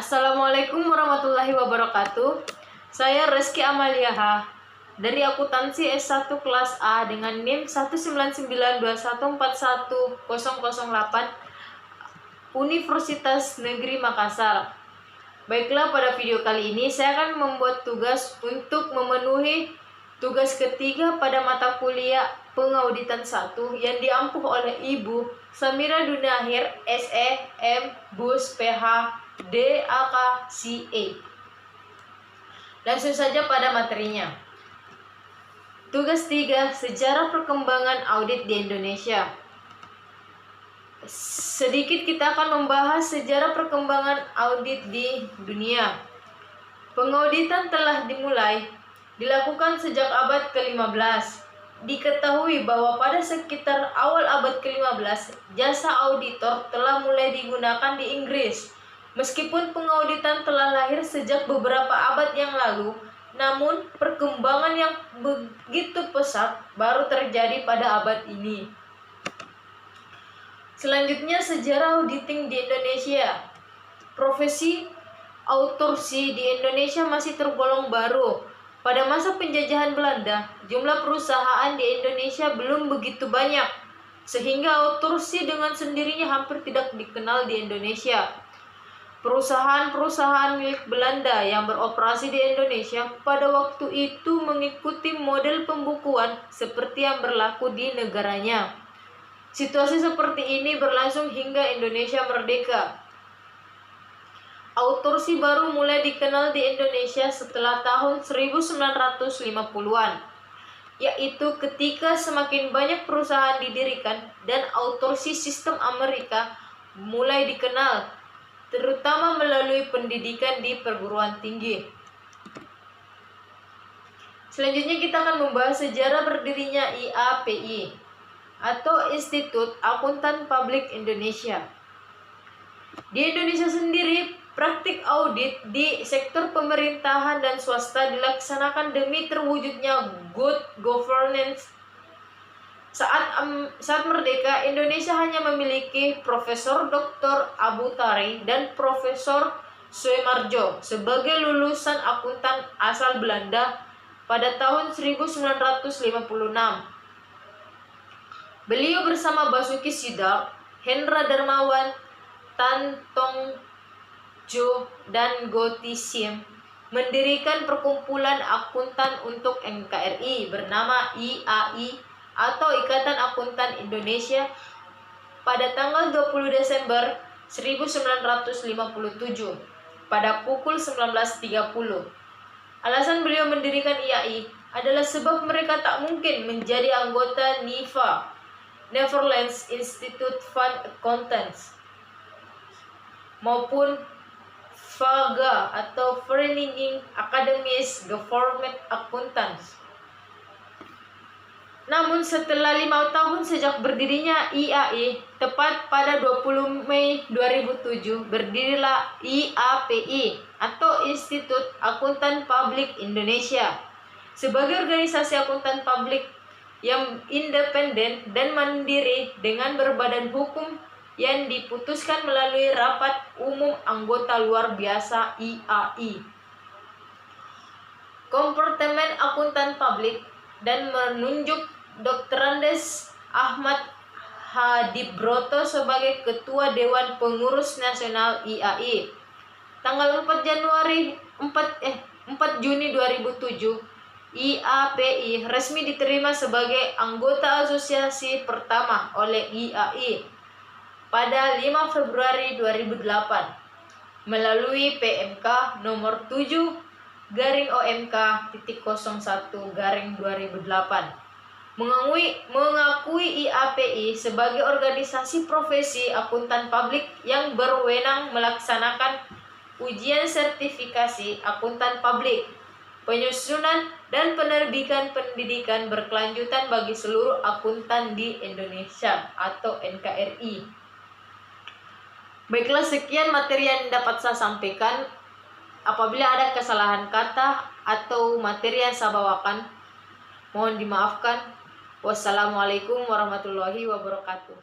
Assalamualaikum warahmatullahi wabarakatuh. Saya Reski Amaliaha dari akuntansi S1 kelas A dengan NIM 19921411008 Universitas Negeri Makassar. Baiklah, pada video kali ini saya akan membuat tugas untuk memenuhi tugas ketiga pada mata kuliah Pengauditan 1 yang diampuh oleh Ibu Samira Dunahir, SE, M, Bus, PH, DAK, CA. Langsung saja pada materinya. Tugas 3, sejarah perkembangan audit di Indonesia. Sedikit kita akan membahas sejarah perkembangan audit di dunia. Pengauditan telah dilakukan sejak abad ke-15. Diketahui bahwa pada sekitar awal abad ke-15, jasa auditor telah mulai digunakan di Inggris. Meskipun pengauditan telah lahir sejak beberapa abad yang lalu, namun perkembangan yang begitu pesat baru terjadi pada abad ini. Selanjutnya, sejarah auditing di Indonesia. Profesi authorship di Indonesia masih tergolong baru. Pada masa penjajahan Belanda, jumlah perusahaan di Indonesia belum begitu banyak, sehingga authorship dengan sendirinya hampir tidak dikenal di Indonesia. Perusahaan-perusahaan milik Belanda yang beroperasi di Indonesia pada waktu itu mengikuti model pembukuan seperti yang berlaku di negaranya. Situasi seperti ini berlangsung hingga Indonesia merdeka. Authorship baru mulai dikenal di Indonesia setelah tahun 1950-an, yaitu ketika semakin banyak perusahaan didirikan dan authorship sistem Amerika mulai dikenal, terutama melalui pendidikan di perguruan tinggi. Selanjutnya kita akan membahas sejarah berdirinya IAPI atau Institut Akuntan Publik Indonesia. Di Indonesia sendiri, praktik audit di sektor pemerintahan dan swasta dilaksanakan demi terwujudnya good governance. Saat merdeka, Indonesia hanya memiliki Profesor Dr. Abu Tari dan Profesor Soemarjo sebagai lulusan akuntan asal Belanda pada tahun 1956. Beliau bersama Basuki Siddharth, Hendra Darmawan, Tan Tong Jo, dan Goti Sim mendirikan perkumpulan akuntan untuk NKRI bernama IAI atau Ikatan Akuntan Indonesia pada tanggal 20 Desember 1957 pada pukul 19.30. Alasan beliau mendirikan IAI adalah sebab mereka tak mungkin menjadi anggota NIFA, Netherlands Institute Fund Accountants, maupun VAGA atau Vereniging Academies Government Accountants. Namun setelah 5 tahun sejak berdirinya IAI, tepat pada 20 Mei 2007, berdirilah IAPI atau Institut Akuntan Publik Indonesia sebagai organisasi akuntan publik yang independen dan mandiri dengan berbadan hukum yang diputuskan melalui rapat umum anggota luar biasa IAI. Kompartemen Akuntan Publik dan menunjuk Dr. Andes Ahmad Hadibroto sebagai Ketua Dewan Pengurus Nasional IAI. Tanggal 4 Juni 2007, IAPI resmi diterima sebagai anggota asosiasi pertama oleh IAI pada 5 Februari 2008 melalui PMK nomor 7/OMK.01/2008 mengakui IAPI sebagai organisasi profesi akuntan publik yang berwenang melaksanakan ujian sertifikasi akuntan publik, penyusunan dan penerbitan pendidikan berkelanjutan bagi seluruh akuntan di Indonesia atau NKRI. Baiklah, sekian materi yang dapat saya sampaikan. Apabila ada kesalahan kata atau materi yang saya bawakan, mohon dimaafkan. Wassalamualaikum warahmatullahi wabarakatuh.